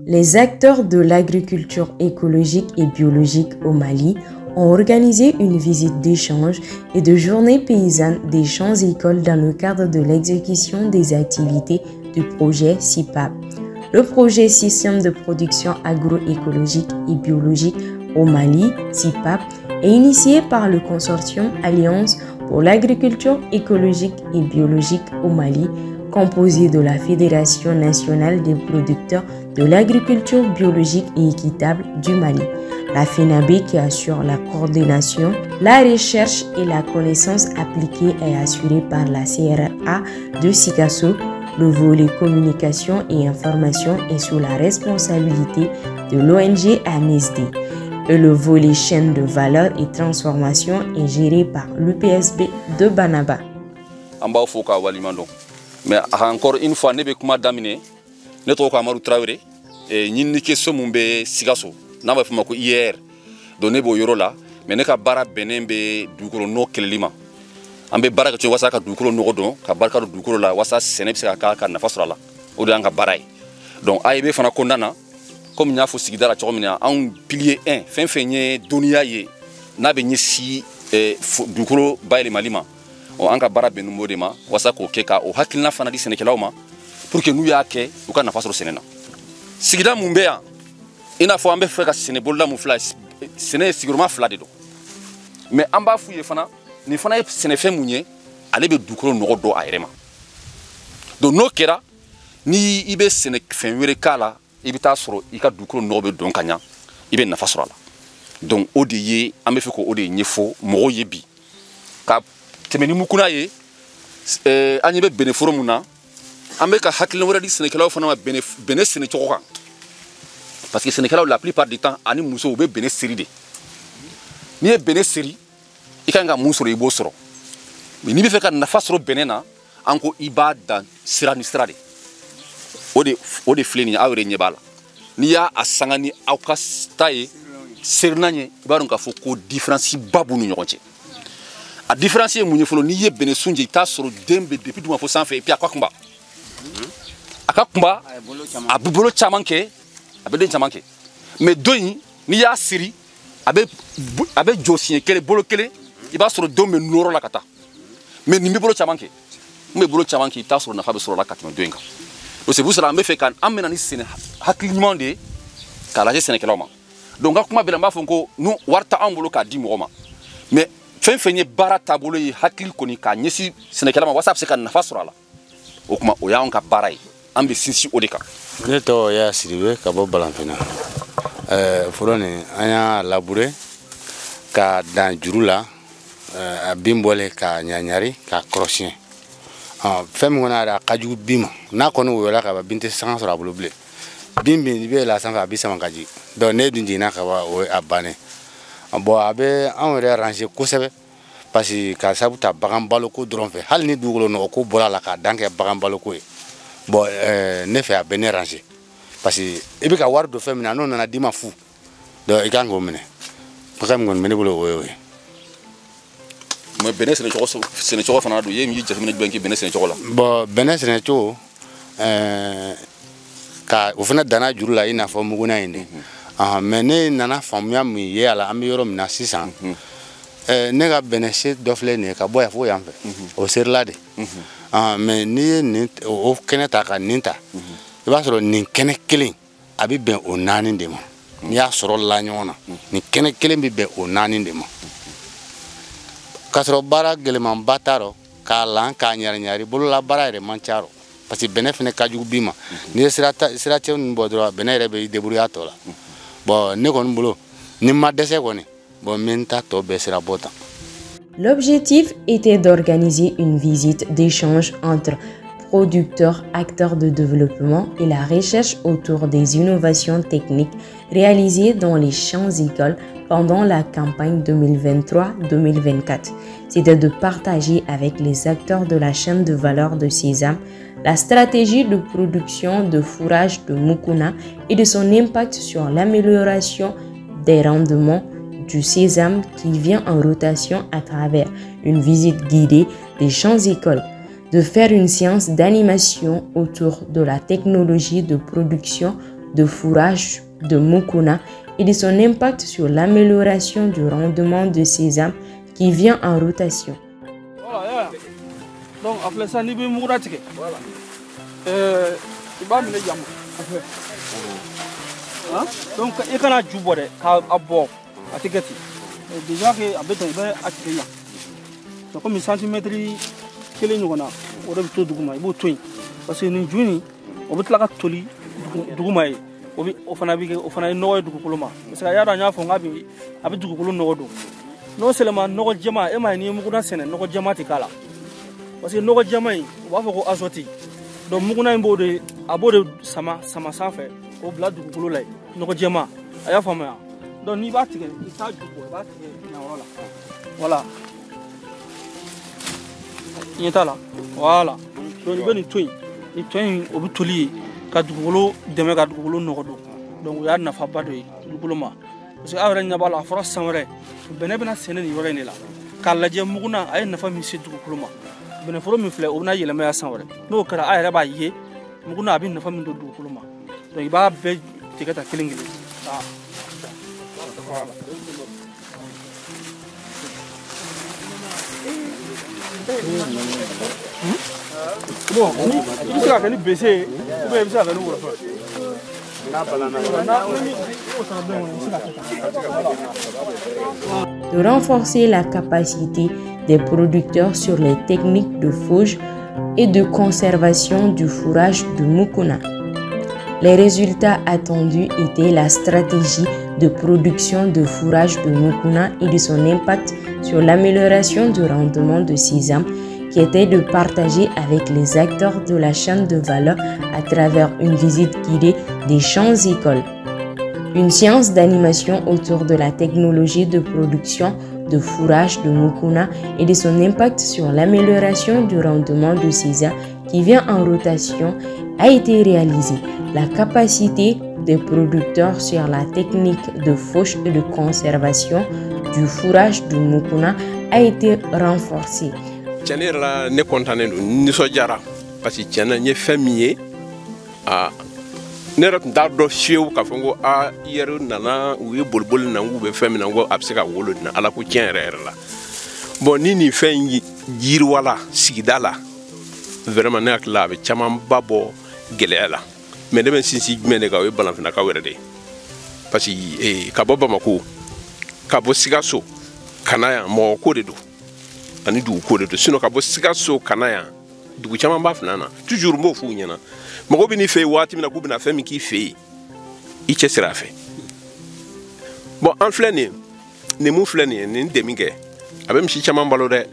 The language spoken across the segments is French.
Les acteurs de l'agriculture écologique et biologique au Mali ont organisé une visite d'échange et de journée paysanne des champs-écoles dans le cadre de l'exécution des activités du projet CIPAP. Le projet Système de production agroécologique et biologique au Mali, CIPAP, est initié par le consortium Alliance pour l'agriculture écologique et biologique au Mali, composé de la Fédération nationale des producteurs de l'agriculture biologique et équitable du Mali, la FENAB qui assure la coordination, la recherche et la connaissance appliquée est assurée par la CRA de Sikasso. Le volet communication et information est sous la responsabilité de l'ONG AMSD. Et le volet chaîne de valeur et transformation est géré par l'UPSB de Banaba. Mais encore une fois, ne be kuma damine ne to ko Amadou Traoré et ñinni ke somumbe Sigasso na ba fuma ko hier do ne bo yoro la mais ne ka bara benembe dukolo no kelima ambe bara ka wasa ka dukolo no do ka barka do dukolo la wasa sene bi ka na fasura la o de anga baray donc aybe fana kondana comme nya fo sigidara to mina en pilier 1 fin fenye dunia ye na be nyesi dukolo bayle malima o anga bara benumbo de ma wasa ko keka o hakilna fana di senekelaw ma pour que nous yake o kana fasoro senena sigida mumbea ina fo ambe feka senebola mu fla sene siguruma fla de do mais amba fuye fana ni fana senefe munye ale be dukoro no do airema do no kera ni ibe senefe were kala ibita soro ika dukoro no be don kanya ibe na fasoro la donc odiye ambe feko odi nyefo mo yebi ka temeni mukuna ye anyibe beneforo muna ambe ka hakilna wara di senekelaw fana ma bene sene chokoka parce que senekelaw la plupart du temps ani muso be bene série de ni e bene série ikanga musoro ibo soro mais ni be feka na fasoro benena anko ibada sirani strade ode fleni awre nyebala ni ya asangani awka staye sernanye ibaron ka foko différence babu nu nyonche a différencier munye folo ni ye bene sunje ita soro dembe depuis duma fo sanfe et puis akakumba abubolo chamanke abede chamanke mais doyi ni ya siri abe josien kele bolo kele iba soro dombe noro la kata mais ni bolo chamanke ita soro na fa be soro la kata doyinga donc c'est vous cela me fait kan amena ni sene hakiliment de kala je sene keloma donc akuma belamba fonko nous warta ambolo ka di mo mais fen fenye bara tabolo yi hakil koni ka nyesi senekala ma whatsapp se kan nafa surala o kuma o ya on ka baray ambe sinsi odeka ne to ya siriwe ka bo balanfina forone anya labure ka dan jurula a bimbole ka nyanyari ka crochet fem ngona da kaju bima na kono wo la ka ba binte sans sur abolo ble bimbi be la sanfa bi sama kaji do ne dunji na ka wa o abane bon abe on ranger ko sebe parce que ka sabu ta bagan baloko dron fe hal ni dugolo no ko bola la ka danke bagan baloko e bon ne fait abe ne ranger parce que e be ka war do femina non na dima fu do e kan go mene pakam ngon mene bolo we mo benes ne choko fana do yemi jafmine banki benes ne choko la bon benes ne choko ka o fana dana juru la ina fo muguna inde mais ne nana famuya mi ye ala am yoro mina sisan ne ga benese dofle ne ka boya fo yamfe o serla de mais ni o keneta ka ninta e ba soro ni kene kelen abi ben o nani de mo ni ya soro la nyona ni kene kelen bi ben o nani de mo ka soro bara geleman bataro ka lan ka nyari bolo la bara re mancharo parce que benefne ka jugu bima ni sirata un bodro benere be debrouiller to la bon ne kon bulo ni ma dese ko ni bon menta to be sira bota. L'objectif était d'organiser une visite d'échange entre producteurs, acteurs de développement et la recherche autour des innovations techniques réalisées dans les champs-écoles pendant la campagne 2023-2024. C'était de partager avec les acteurs de la chaîne de valeur de sésame la stratégie de production de fourrage de Mukuna et de son impact sur l'amélioration des rendements du sésame qui vient en rotation à travers une visite guidée des champs-écoles, de faire une séance d'animation autour de la technologie de production de fourrage de Mukuna et de son impact sur l'amélioration du rendement de sésame qui vient en rotation. Voilà, donc après ça, nous avons voilà. Donc il y a du bois à bord à Tigati. Déjà que à Béton à Tigaya. Donc comme centimètres qui les nous on a tout document il faut tout parce que nous jouons on veut la toli document au fana no document parce que yara nya fo ngabi abi document no do non seulement no jama e ma ni mu kuna sene no jama tikala parce que no jama wa fo ko azoti donc mu kuna mbode abode sama sanfɛ o bila dugukolo la nɔgɔ jɛma a y'a faamuya donc n'i b'a tigɛ i t'a ju bɔ i b'a tigɛ ɲɛyɔrɔ la voilà ɲɛ t'a la voilà donc i bɛ nin to yen nin to in o bɛ toli ye ka dugukolo dɛmɛ ka dugukolo nɔgɔ don donc o y'a nafaba dɔ ye dugukolo ma parce que aw yɛrɛ ɲɛ b'a la a fɔra san wɛrɛ bɛnɛ bɛna sɛnɛ nin yɔrɔ in de la k'a lajɛ muguna a ye nafa min se dugukolo ma bɛnɛforo min filɛ o bɛna yɛlɛmaya san wɛrɛ n'o kɛra a yɛrɛ b'a ye muguna a bɛ nafa min don dugukolo ma donc i b'a bɛɛ tigɛ ta kelen kelen bon i bɛ se ka kɛ ni bese ye ou bien i bɛ se ka kɛ ni wɔlɔfɔ de renforcer la capacité des producteurs sur les techniques de fauche et de conservation du fourrage de Mukuna. Les résultats attendus étaient la stratégie de production de fourrage de Mukuna et de son impact sur l'amélioration du rendement de sésame qui était de partager avec les acteurs de la chaîne de valeur à travers une visite guidée des champs-écoles. Une séance d'animation autour de la technologie de production de fourrage de Mukuna et de son impact sur l'amélioration du rendement de sésame qui vient en rotation a été réalisée. La capacité des producteurs sur la technique de fauche et de conservation du fourrage de Mukuna a été renforcée. Tianera ne kontanen do ni so jara parce que tiana nye famille a ne rat ndar do shew ka fongo a yeru nana wi bolbol na ngu be fami na ngo abseka wolo na ala ko tienrer la bon ni fen jir wala sigidala vraiment ne ak la be chama babo gelela mais de ben sinsi mene ka we balan na ka were de parce que ka boba mako ka bo sigaso kanaya mo ko de do ani du ko de sino ka bo sigaso kanaya du chama ba fnana toujours mo fu nyana mo bi ni fe wati mina ko bi na fe mi ki fe i che sira fe bon en flani ne mu flani ne demige abem shi chama mbalo de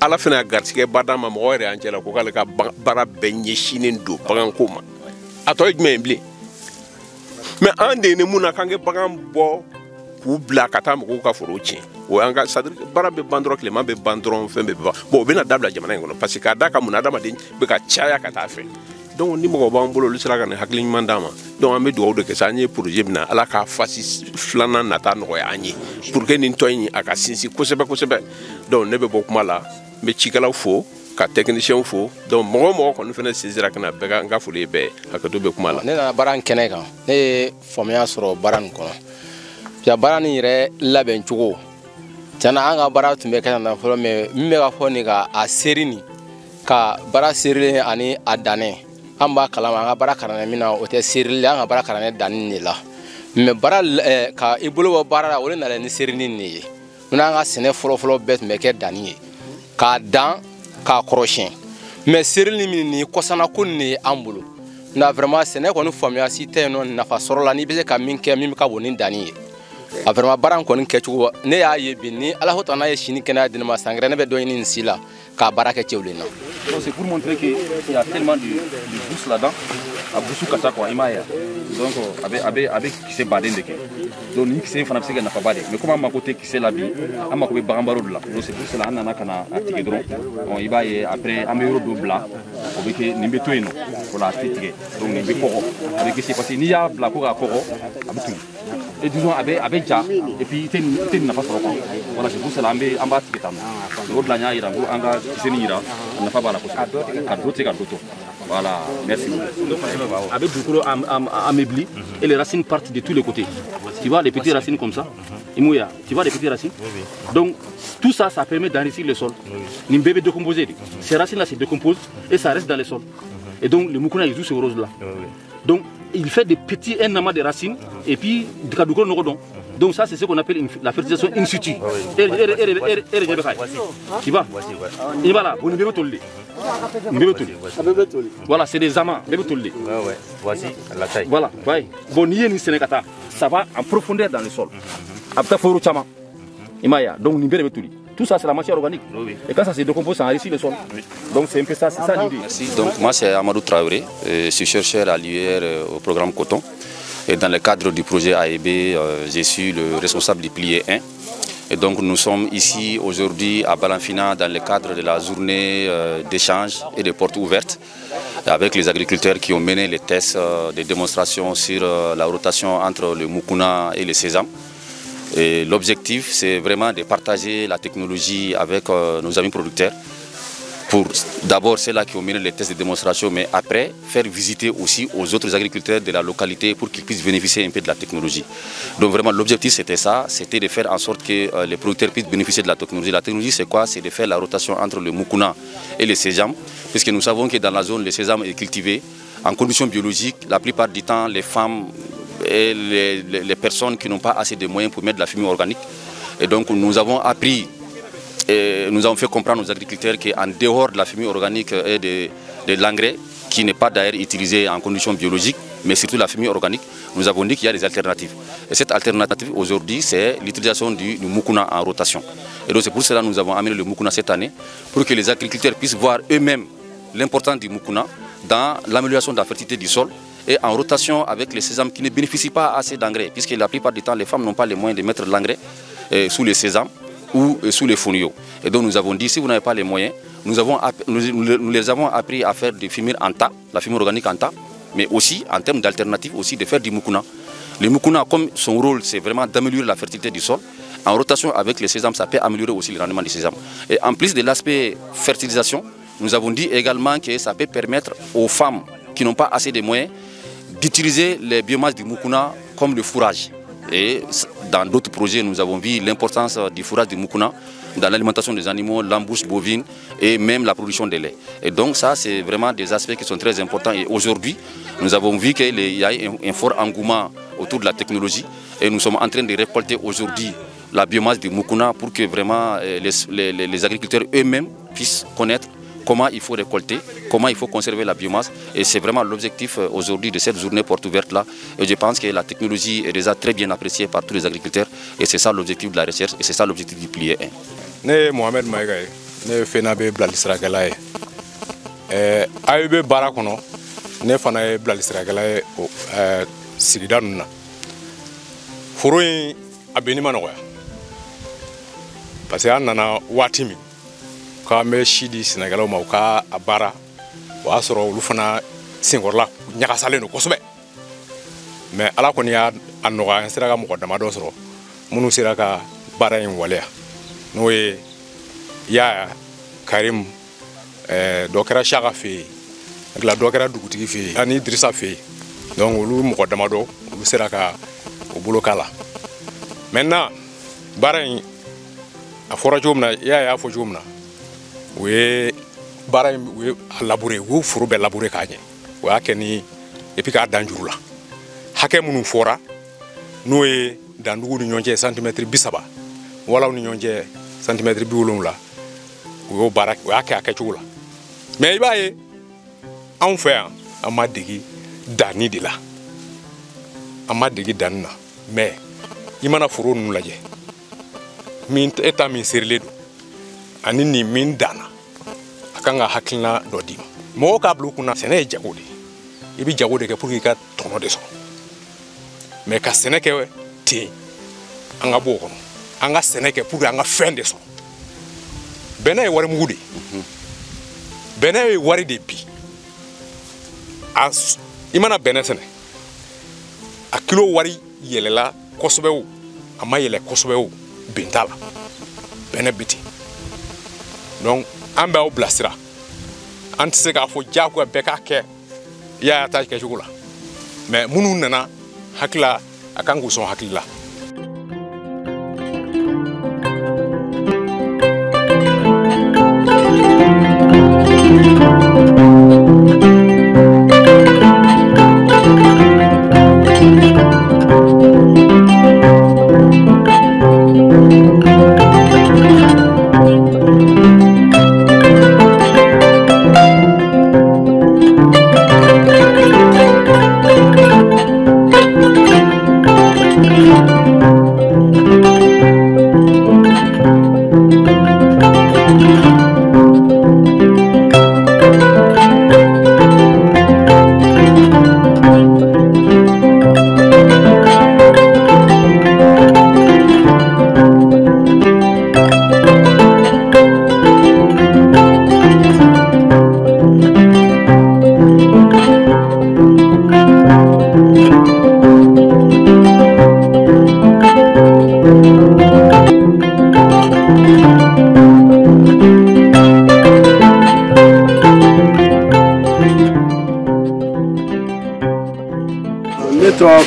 ala fena gartike badama mo wore anjela ko kala ka bara benye shinin do bagan koma atoy memble mais ande ne muna kange bagan bo ku bla kata mo ko ka forochi o anga sadr bara be bandro clement be bandron fembe bo be na dabla jamana ngono parce que adaka muna dama de be ka chaya kata fe donc ni mo ba mbolo lu sira kan haklin mandama donc ambe do de ke sanye projet bina ala ka fasi flana nata no ya anyi pour que ni toyni aka sinsi ko sebe donc ne be bokuma la me chikala fo ka technicien fo donc mo ko no fena saisira kana be nga fo le be akato be kuma la ne na baran kene kan ne fomya soro baran ko ya baran yire laben chugo tana anga bara tumbe kana na fo me ka fo ni ka a serini ka bara serili ani adane amba kalama anga bara karane mina o te serili anga bara karane danni la me bara ka ibolo bara o na ni serini ni muna anga sene folo bet me ke dani ka dan ka crochet mais serili ni kosana ko ni ambulo na vraiment sene ko no famia si te no na fa soro la ni be ka min ke min ka woni dani a vraiment baran ko ni ke chugo ne ya yebi ni ala hota na ye shini kena dinama sangre ne be do ni sila ka baraka chewlena. C'est pour montrer qu'il y a tellement de bousses là-dedans, à boussu kata quoi imaya. Donc avec qui s'est badé de donc ni qui s'est fait n'absent n'a pas badé. Mais comment ma côté qui s'est la vie, à ma côté barambaro de là. Donc c'est pour cela on a kana attiqué drone. On y va et après un euro de blanc, on veut que nimbe tout eno pour la attiquer. Donc nimbe koro. Avec qui c'est passé ni ya blanc koro avec tout. Et disons avec ja et puis il n'a pas trop. Voilà c'est pour cela on va attiquer tam. Donc la nya ira anga qui s'est ni ira n'a pas bala ko. Ka dote Voilà, merci. Avec du gros ameubli et les racines partent de tous les côtés. Tu vois les petites racines comme ça. Tu vois les petites racines. Donc tout ça, ça permet d'enrichir le sol. Ni bébé décomposé. Ces racines-là se décomposent et ça reste dans le sol. Et donc le mukuna il joue ce rôle-là. Donc il fait des petits amas de racines et puis du kadukro nogodon. Donc ça c'est ce qu'on appelle la fertilisation in situ. Tu vois? Et voilà, vous ne bébé tolé. Voilà, c'est des amas, bébé tolé. Voici la taille. Voilà, bon ni sénégata, ça va en profondeur dans le sol. Après foro chama. Imaya, donc ni bébé tolé. Tout ça, c'est la matière organique. Et quand ça se décompose, ça enrichit le sol. Donc c'est un peu ça, c'est ça l'idée. Merci. Donc moi, c'est Amadou Traoré. Je suis chercheur à l'UR au programme Coton. Et dans le cadre du projet AEB, je suis le responsable du pilier 1. Et donc nous sommes ici aujourd'hui à Balanfina dans le cadre de la journée d'échange et de portes ouvertes avec les agriculteurs qui ont mené les tests de démonstration sur la rotation entre le mukuna et le sésame. Et l'objectif, c'est vraiment de partager la technologie avec nos amis producteurs pour d'abord ceux-là qui ont mené les tests de démonstration, mais après faire visiter aussi aux autres agriculteurs de la localité pour qu'ils puissent bénéficier un peu de la technologie. Donc vraiment l'objectif c'était ça, c'était de faire en sorte que les producteurs puissent bénéficier de la technologie. La technologie c'est quoi? C'est de faire la rotation entre le mukuna et le sésame, puisque nous savons que dans la zone le sésame est cultivé en conditions biologiques. La plupart du temps les femmes et les personnes qui n'ont pas assez de moyens pour mettre de la fumée organique. Et donc nous avons appris et nous avons fait comprendre aux agriculteurs qu'en dehors de la fumée organique et de l'engrais, qui n'est pas d'ailleurs utilisé en conditions biologiques, mais surtout la fumée organique, nous avons dit qu'il y a des alternatives. Et cette alternative aujourd'hui, c'est l'utilisation du mukuna en rotation. Et donc c'est pour cela que nous avons amené le mukuna cette année, pour que les agriculteurs puissent voir eux-mêmes l'importance du mukuna dans l'amélioration de la fertilité du sol, et en rotation avec les sésames qui ne bénéficient pas assez d'engrais, puisque la plupart du temps, les femmes n'ont pas les moyens de mettre de l'engrais sous les sésames ou sous les fonio. Et donc nous avons dit, si vous n'avez pas les moyens, nous les avons appris à faire des fumures en tas, la fumure organique en tas, mais aussi en termes d'alternatives aussi de faire du mukuna. Le mukuna, comme son rôle, c'est vraiment d'améliorer la fertilité du sol, en rotation avec les sésames, ça peut améliorer aussi le rendement du sésame. Et en plus de l'aspect fertilisation, nous avons dit également que ça peut permettre aux femmes qui n'ont pas assez de moyens d'utiliser les biomasses du mukuna comme le fourrage. Et dans d'autres projets, nous avons vu l'importance du fourrage du mukuna dans l'alimentation des animaux, l'embouche bovine et même la production de lait. Et donc ça, c'est vraiment des aspects qui sont très importants. Et aujourd'hui, nous avons vu qu'il y a un fort engouement autour de la technologie. Et nous sommes en train de récolter aujourd'hui la biomasse du mukuna pour que vraiment les agriculteurs eux-mêmes puissent connaître comment il faut récolter, comment il faut conserver la biomasse. Et c'est vraiment l'objectif aujourd'hui de cette journée porte ouverte-là. Et je pense que la technologie est déjà très bien appréciée par tous les agriculteurs. Et c'est ça l'objectif de la recherche et c'est ça l'objectif du pilier 1. Ne Mohamed Maïga, ne Fenabe Blalisragalae. AEB Barakono, ne Fanae Blalisragalae Sigidanuna. Furuin Abenimanoa. Parce que Nana Watimi. Ka me shidi Sénégalais ma ka abara wa soro olu fana singorla nyakasale no kosbe mais ala ko ni ya anoga en sira ka mo dama do soro munu sira ka bara en wale no e ya Karim dokera Chaka fe la dokera dugutigi fe ani Idrissa fe donc olu mo dama do olu sira ka o bolo kala maintenant bara en a fora jomna ya fo jomna we bara we labourer wo furu be labourer ka ɲɛ o y'a kɛ ni et puis k'a dan juru la hakɛ minnu fɔra n'o ye dandugu ni ɲɔgɔn cɛ centimètre 30 walaw ni ɲɔgɔn cɛ centimètre 70 o y'o baara o y'a kɛ a kɛcogo la mais i b'a ye anw fɛ yan an ma degi danni de la an ma degi danni na mais i mana foro ninnu lajɛ min eta min serilen don ani ni min dana a kan ka hakilina dɔ di ma mɔgɔ k'a bila u kunna sɛnɛ ye jago de i bɛ jago de kɛ pour que i ka tɔnɔ de sɔrɔ mais ka sɛnɛ kɛ ten an ka bɔ o kɔnɔ an ka sɛnɛ kɛ pour que an ka fɛn de sɔrɔ bɛnɛ ye wari mugu de bɛnɛ ye wari de bi i mana bɛnɛ sɛnɛ a kilo wari yɛlɛla kosɛbɛ o a ma yɛlɛ kosɛbɛ o ben t'a la bɛnɛ bi ten donc an b'aw bilasira an tɛ se k'a fɔ diyagoya bɛɛ k'a kɛ i y'a ta kɛcogo la mais minnu nana hakili la a kan k'u sɔn hakili la.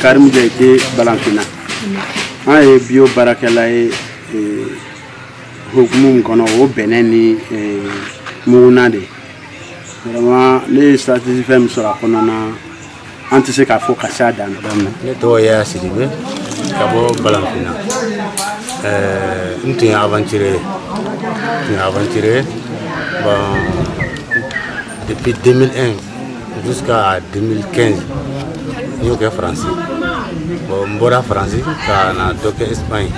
Karim Diaité Balanfina an ye bio barakɛla ye hukumu kɔnɔ o bɛnɛ ni muguna de vraiment ne ye stratégie fɛn min sɔrɔ a kɔnɔna an tɛ se k'a fɔ ka s'a dan na. Ne tɔgɔ ye Sidibe ka bɔ Balanfina n tun ye aventurier bon depuis 2001 jusqu'à 2015 n y'o kɛ Faransi. Bon, n bɔra Faransi ka na dɔ kɛ Espagne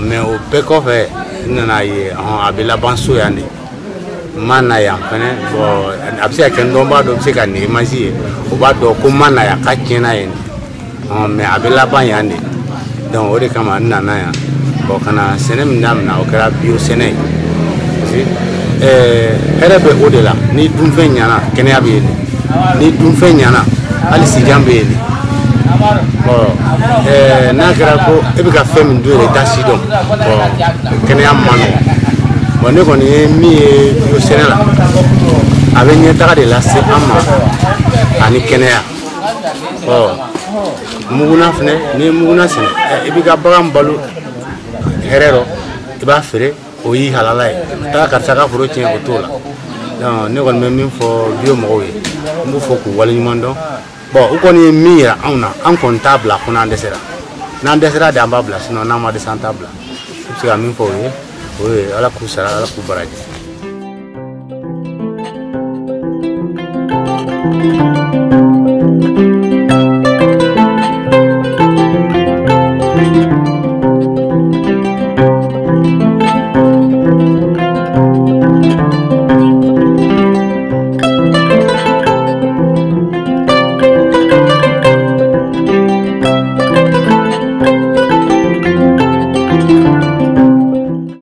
mais o bɛɛ kɔfɛ n nana ye a bɛ laban so yan de n ma na yan fɛnɛ bon a bɛ se ka kɛ n dɔnbaga dɔ bɛ se ka nin image ye o b'a dɔn ko n ma na yan k'a tiɲɛna yen de mais a bɛ laban yan de donc o de kama n nana yan bon ka na sɛnɛ min daminɛ o kɛra bio sɛnɛ ye parce que hɛrɛ bɛ o de la ni dunfɛn ɲana kɛnɛya bɛ yen de ni dunfɛn ɲana hali sijan bɛ yen de. N'a kɛra ko e bɛ ka fɛn min dun yɛrɛ i t'a si dɔn kɛnɛya man nɔgɔn bon ne kɔni ye min ye bio sɛnɛ la a bɛ ɲɛtaga de lase an ma ani kɛnɛya muguna fɛnɛ n'i ye muguna sɛnɛ i b'i ka bagan balo hɛrɛ rɔ i b'a feere o y'i halala ye taa karisa ka foro tiɲɛ o t'o la donc ne kɔni bɛ min fɔ bio mɔgɔw ye n b'u fɔ k'u waleɲuman dɔn. Bon, u kɔni ye min yira anw na an kɔni t'a bila ko n'an dɛsɛra n'an dɛsɛra de an b'a bila sinon n'an ma dɛsɛ an t'a bila i bɛ se ka min fɔ o ye ala k'u sara ala k'u baraji.